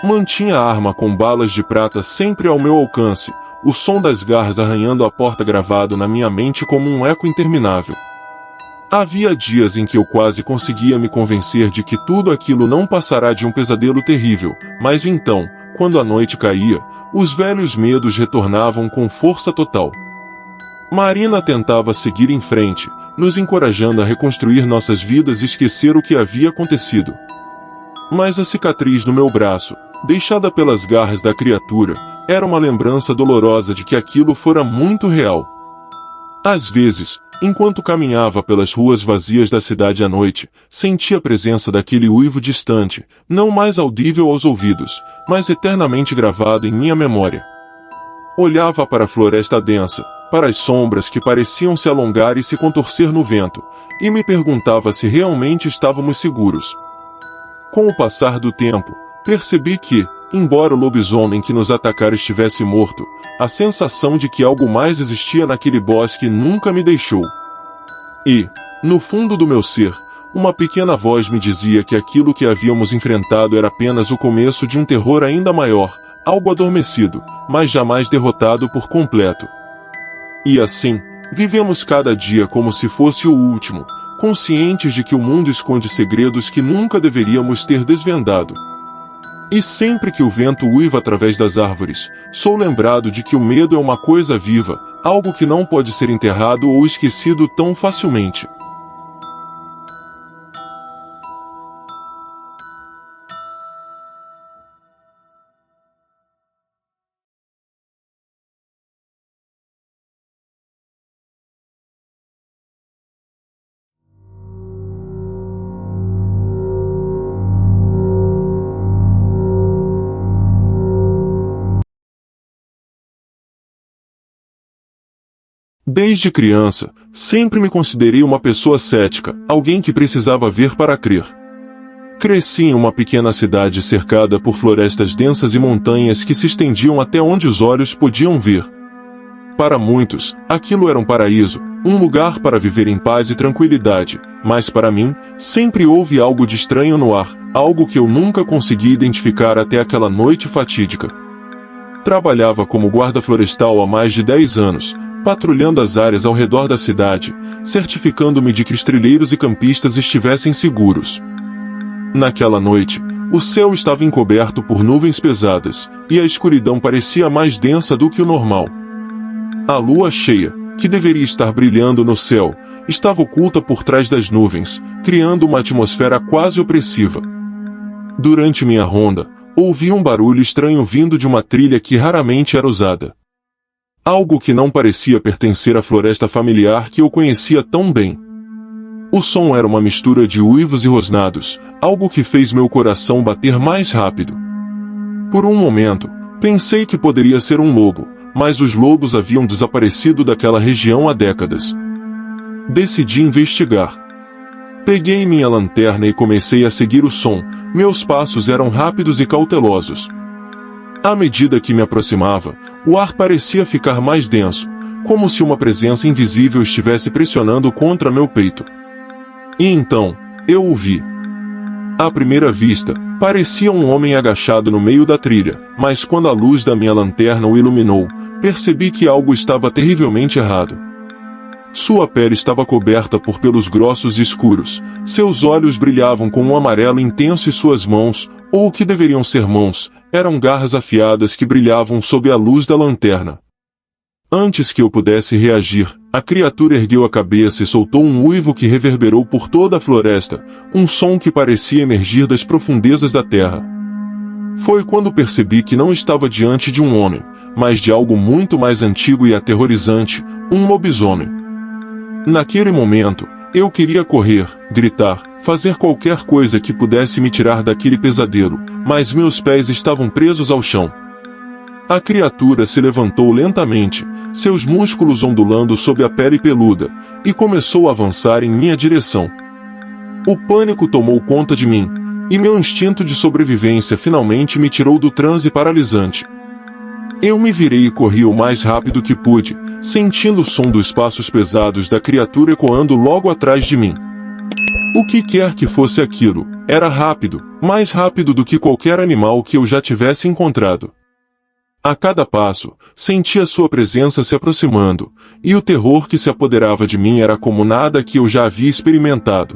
Mantinha a arma com balas de prata sempre ao meu alcance, o som das garras arranhando a porta gravado na minha mente como um eco interminável. Havia dias em que eu quase conseguia me convencer de que tudo aquilo não passará de um pesadelo terrível, mas então, quando a noite caía, os velhos medos retornavam com força total. Marina tentava seguir em frente, nos encorajando a reconstruir nossas vidas e esquecer o que havia acontecido. Mas a cicatriz no meu braço, deixada pelas garras da criatura, era uma lembrança dolorosa de que aquilo fora muito real. Às vezes, enquanto caminhava pelas ruas vazias da cidade à noite, sentia a presença daquele uivo distante, não mais audível aos ouvidos, mas eternamente gravado em minha memória. Olhava para a floresta densa, para as sombras que pareciam se alongar e se contorcer no vento, e me perguntava se realmente estávamos seguros. Com o passar do tempo, percebi que, embora o lobisomem que nos atacara estivesse morto, a sensação de que algo mais existia naquele bosque nunca me deixou. E, no fundo do meu ser, uma pequena voz me dizia que aquilo que havíamos enfrentado era apenas o começo de um terror ainda maior, algo adormecido, mas jamais derrotado por completo. E assim, vivemos cada dia como se fosse o último, conscientes de que o mundo esconde segredos que nunca deveríamos ter desvendado. E sempre que o vento uiva através das árvores, sou lembrado de que o medo é uma coisa viva, algo que não pode ser enterrado ou esquecido tão facilmente. Desde criança, sempre me considerei uma pessoa cética, alguém que precisava ver para crer. Cresci em uma pequena cidade cercada por florestas densas e montanhas que se estendiam até onde os olhos podiam ver. Para muitos, aquilo era um paraíso, um lugar para viver em paz e tranquilidade, mas para mim, sempre houve algo de estranho no ar, algo que eu nunca consegui identificar até aquela noite fatídica. Trabalhava como guarda florestal há mais de 10 anos, patrulhando as áreas ao redor da cidade, certificando-me de que os trilheiros e campistas estivessem seguros. Naquela noite, o céu estava encoberto por nuvens pesadas, e a escuridão parecia mais densa do que o normal. A lua cheia, que deveria estar brilhando no céu, estava oculta por trás das nuvens, criando uma atmosfera quase opressiva. Durante minha ronda, ouvi um barulho estranho vindo de uma trilha que raramente era usada. Algo que não parecia pertencer à floresta familiar que eu conhecia tão bem. O som era uma mistura de uivos e rosnados, algo que fez meu coração bater mais rápido. Por um momento, pensei que poderia ser um lobo, mas os lobos haviam desaparecido daquela região há décadas. Decidi investigar. Peguei minha lanterna e comecei a seguir o som, meus passos eram rápidos e cautelosos. À medida que me aproximava, o ar parecia ficar mais denso, como se uma presença invisível estivesse pressionando contra meu peito. E então, eu o vi. À primeira vista, parecia um homem agachado no meio da trilha, mas quando a luz da minha lanterna o iluminou, percebi que algo estava terrivelmente errado. Sua pele estava coberta por pelos grossos e escuros, seus olhos brilhavam com um amarelo intenso e suas mãos, ou o que deveriam ser mãos, eram garras afiadas que brilhavam sob a luz da lanterna. Antes que eu pudesse reagir, a criatura ergueu a cabeça e soltou um uivo que reverberou por toda a floresta, um som que parecia emergir das profundezas da terra. Foi quando percebi que não estava diante de um homem, mas de algo muito mais antigo e aterrorizante, um lobisomem. Naquele momento, eu queria correr, gritar, fazer qualquer coisa que pudesse me tirar daquele pesadelo, mas meus pés estavam presos ao chão. A criatura se levantou lentamente, seus músculos ondulando sob a pele peluda, e começou a avançar em minha direção. O pânico tomou conta de mim, e meu instinto de sobrevivência finalmente me tirou do transe paralisante. Eu me virei e corri o mais rápido que pude, sentindo o som dos passos pesados da criatura ecoando logo atrás de mim. O que quer que fosse aquilo, era rápido, mais rápido do que qualquer animal que eu já tivesse encontrado. A cada passo, sentia sua presença se aproximando, e o terror que se apoderava de mim era como nada que eu já havia experimentado.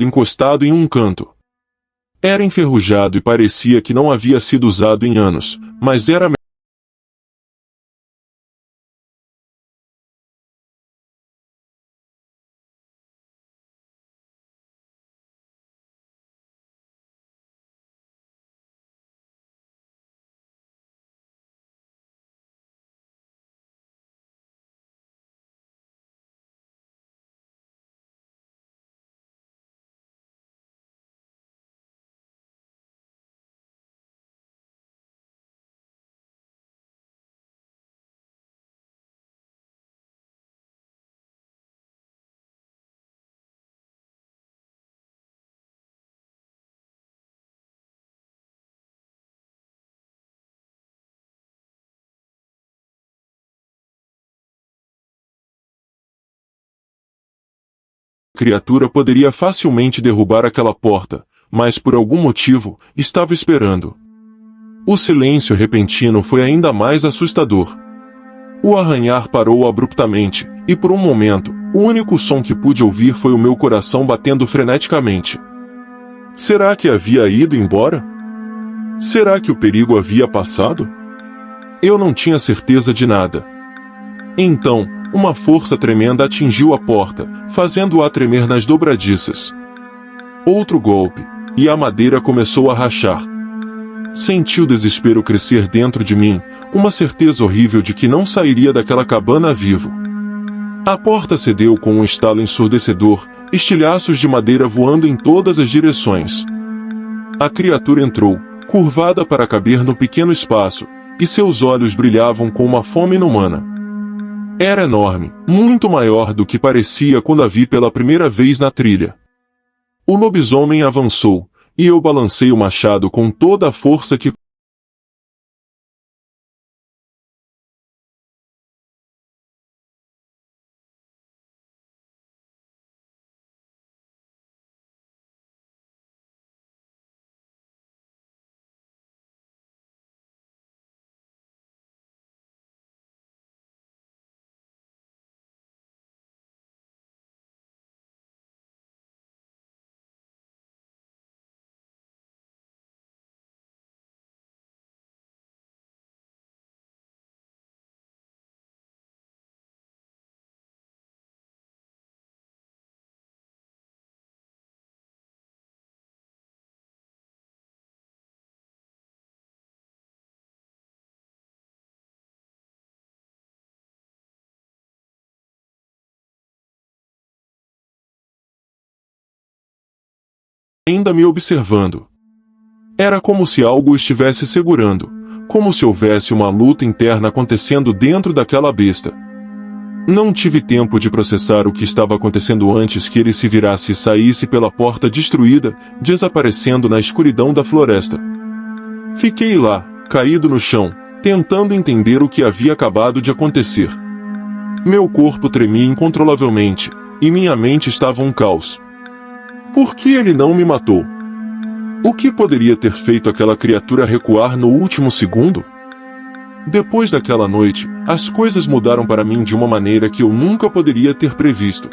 Encostado em um canto. Era enferrujado e parecia que não havia sido usado em anos, mas era a criatura poderia facilmente derrubar aquela porta, mas por algum motivo, estava esperando. O silêncio repentino foi ainda mais assustador. O arranhar parou abruptamente, e por um momento, o único som que pude ouvir foi o meu coração batendo freneticamente. Será que havia ido embora? Será que o perigo havia passado? Eu não tinha certeza de nada. Então, uma força tremenda atingiu a porta, fazendo-a tremer nas dobradiças. Outro golpe, e a madeira começou a rachar. Senti o desespero crescer dentro de mim, uma certeza horrível de que não sairia daquela cabana vivo. A porta cedeu com um estalo ensurdecedor, estilhaços de madeira voando em todas as direções. A criatura entrou, curvada para caber no pequeno espaço, e seus olhos brilhavam com uma fome inumana. Era enorme, muito maior do que parecia quando a vi pela primeira vez na trilha. O lobisomem avançou, e eu balancei o machado com toda a força que ainda me observando. Era como se algo o estivesse segurando, como se houvesse uma luta interna acontecendo dentro daquela besta. Não tive tempo de processar o que estava acontecendo antes que ele se virasse e saísse pela porta destruída, desaparecendo na escuridão da floresta. Fiquei lá, caído no chão, tentando entender o que havia acabado de acontecer. Meu corpo tremia incontrolavelmente, e minha mente estava um caos. Por que ele não me matou? O que poderia ter feito aquela criatura recuar no último segundo? Depois daquela noite, as coisas mudaram para mim de uma maneira que eu nunca poderia ter previsto.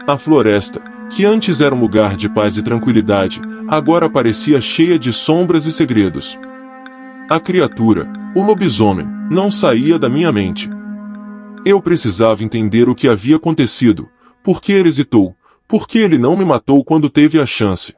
A floresta, que antes era um lugar de paz e tranquilidade, agora parecia cheia de sombras e segredos. A criatura, o lobisomem, não saía da minha mente. Eu precisava entender o que havia acontecido, por que ele hesitou, por que ele não me matou quando teve a chance.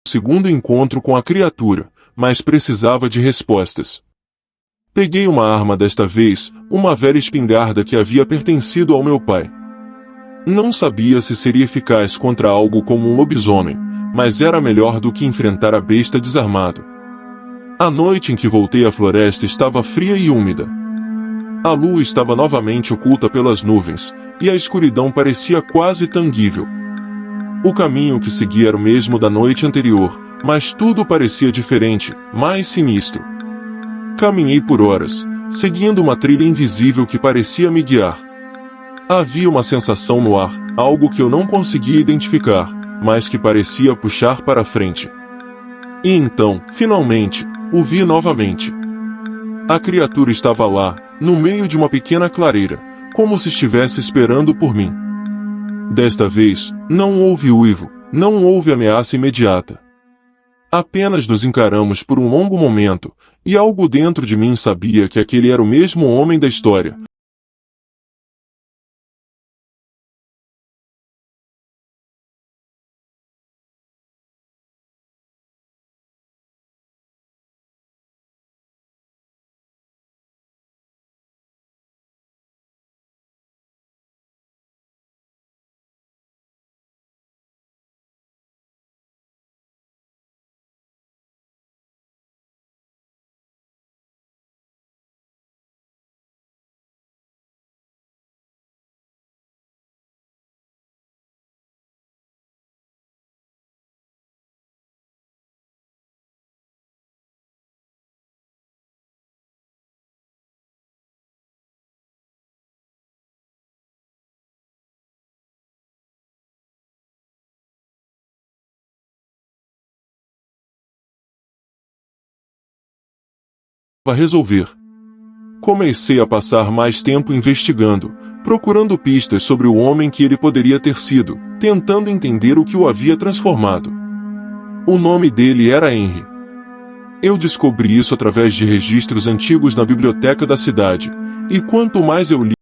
Segundo encontro com a criatura, mas precisava de respostas. Peguei uma arma desta vez, uma velha espingarda que havia pertencido ao meu pai. Não sabia se seria eficaz contra algo como um lobisomem, mas era melhor do que enfrentar a besta desarmado. A noite em que voltei à floresta estava fria e úmida. A lua estava novamente oculta pelas nuvens, e a escuridão parecia quase tangível. O caminho que segui era o mesmo da noite anterior, mas tudo parecia diferente, mais sinistro. Caminhei por horas, seguindo uma trilha invisível que parecia me guiar. Havia uma sensação no ar, algo que eu não conseguia identificar, mas que parecia puxar para frente. E então, finalmente, o vi novamente. A criatura estava lá, no meio de uma pequena clareira, como se estivesse esperando por mim. Desta vez, não houve uivo, não houve ameaça imediata. Apenas nos encaramos por um longo momento, e algo dentro de mim sabia que aquele era o mesmo homem da história. A resolver. Comecei a passar mais tempo investigando, procurando pistas sobre o homem que ele poderia ter sido, tentando entender o que o havia transformado. O nome dele era Henry. Eu descobri isso através de registros antigos na biblioteca da cidade, e quanto mais eu li,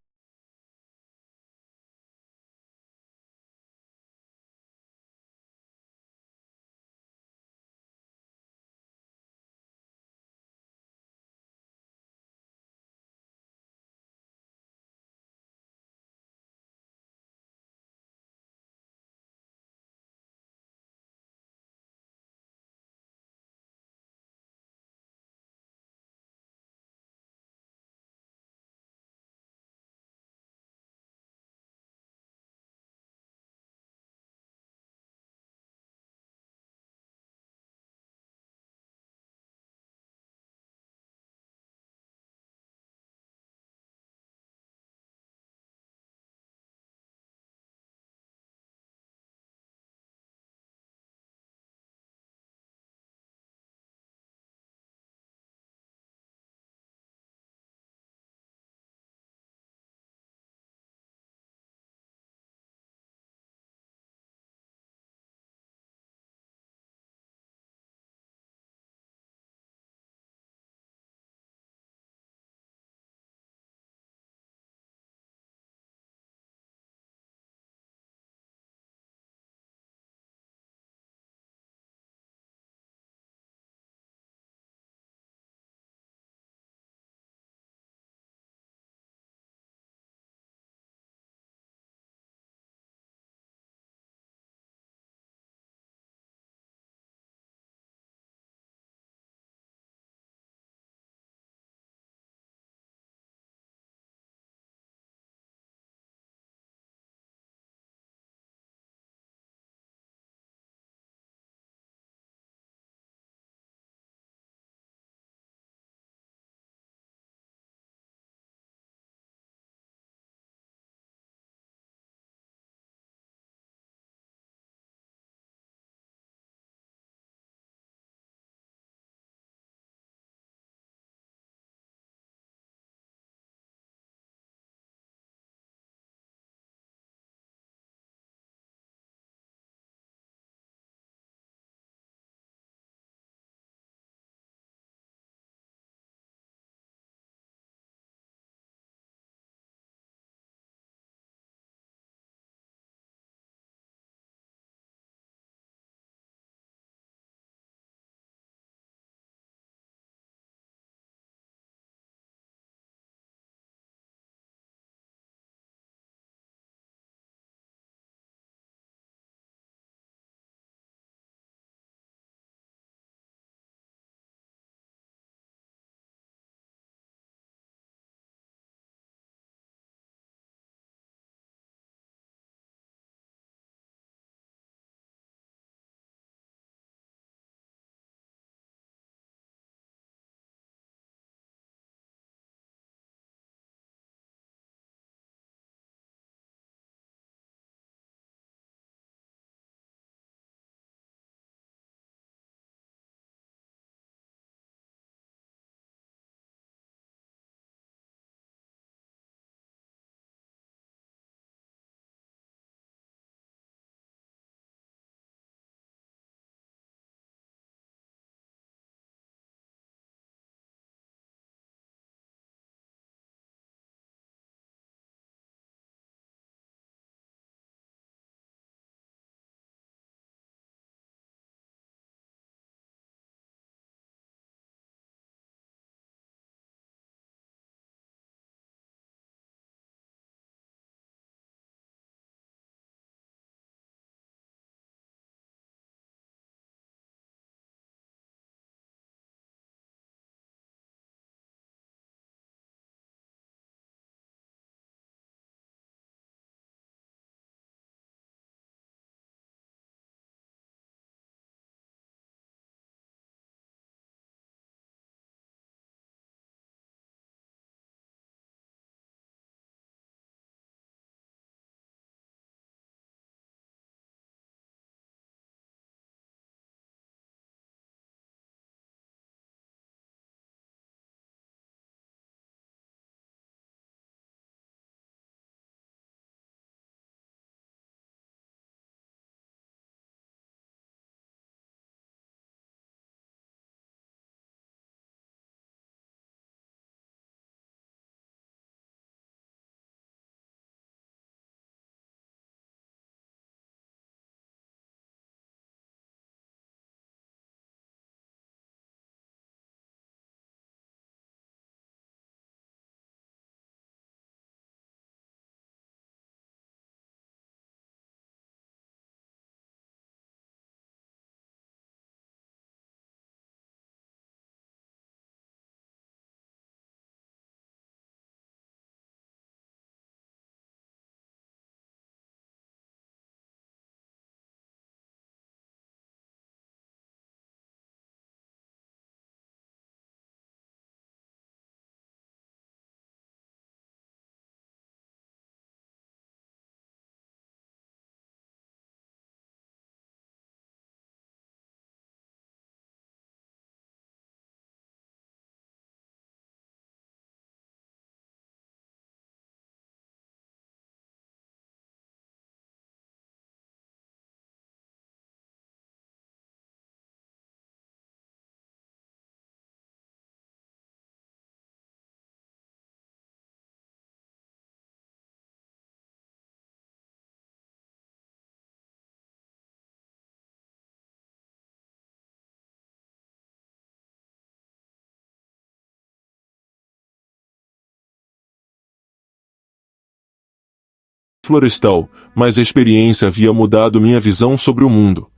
florestal, mas a experiência havia mudado minha visão sobre o mundo.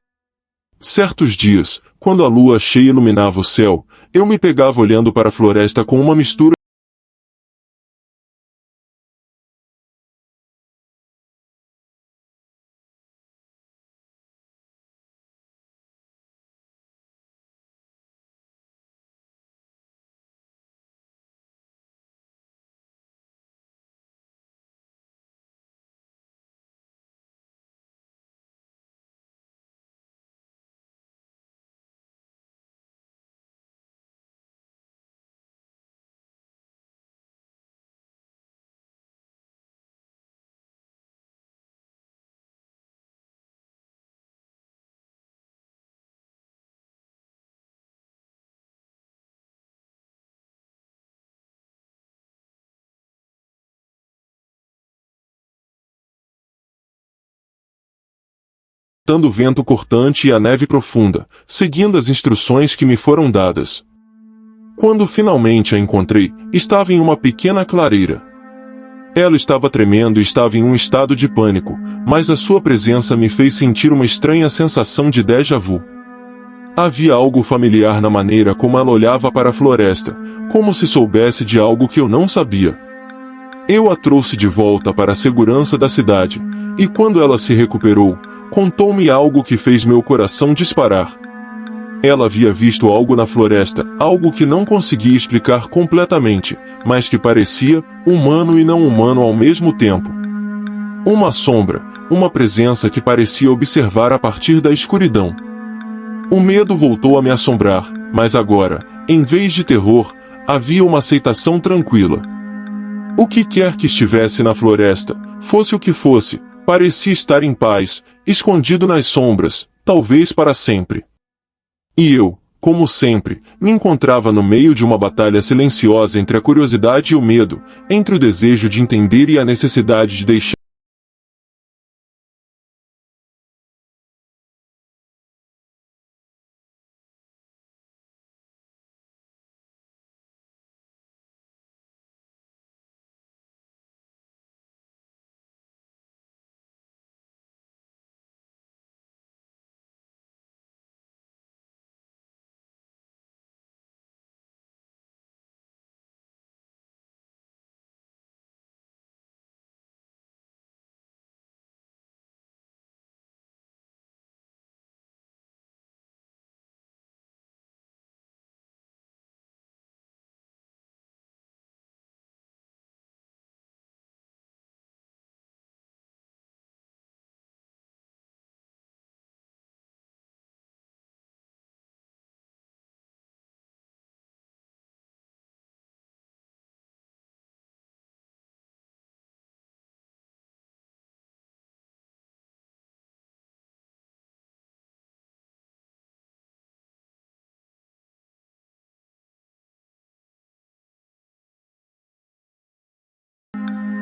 Certos dias, quando a lua cheia iluminava o céu, eu me pegava olhando para a floresta com uma mistura o vento cortante e a neve profunda, seguindo as instruções que me foram dadas. Quando finalmente a encontrei, estava em uma pequena clareira. Ela estava tremendo e estava em um estado de pânico, mas a sua presença me fez sentir uma estranha sensação de déjà vu. Havia algo familiar na maneira como ela olhava para a floresta, como se soubesse de algo que eu não sabia. Eu a trouxe de volta para a segurança da cidade, e quando ela se recuperou, contou-me algo que fez meu coração disparar. Ela havia visto algo na floresta, algo que não conseguia explicar completamente, mas que parecia humano e não humano ao mesmo tempo. Uma sombra, uma presença que parecia observar a partir da escuridão. O medo voltou a me assombrar, mas agora, em vez de terror, havia uma aceitação tranquila. O que quer que estivesse na floresta, fosse o que fosse, parecia estar em paz, escondido nas sombras, talvez para sempre. E eu, como sempre, me encontrava no meio de uma batalha silenciosa entre a curiosidade e o medo, entre o desejo de entender e a necessidade de deixar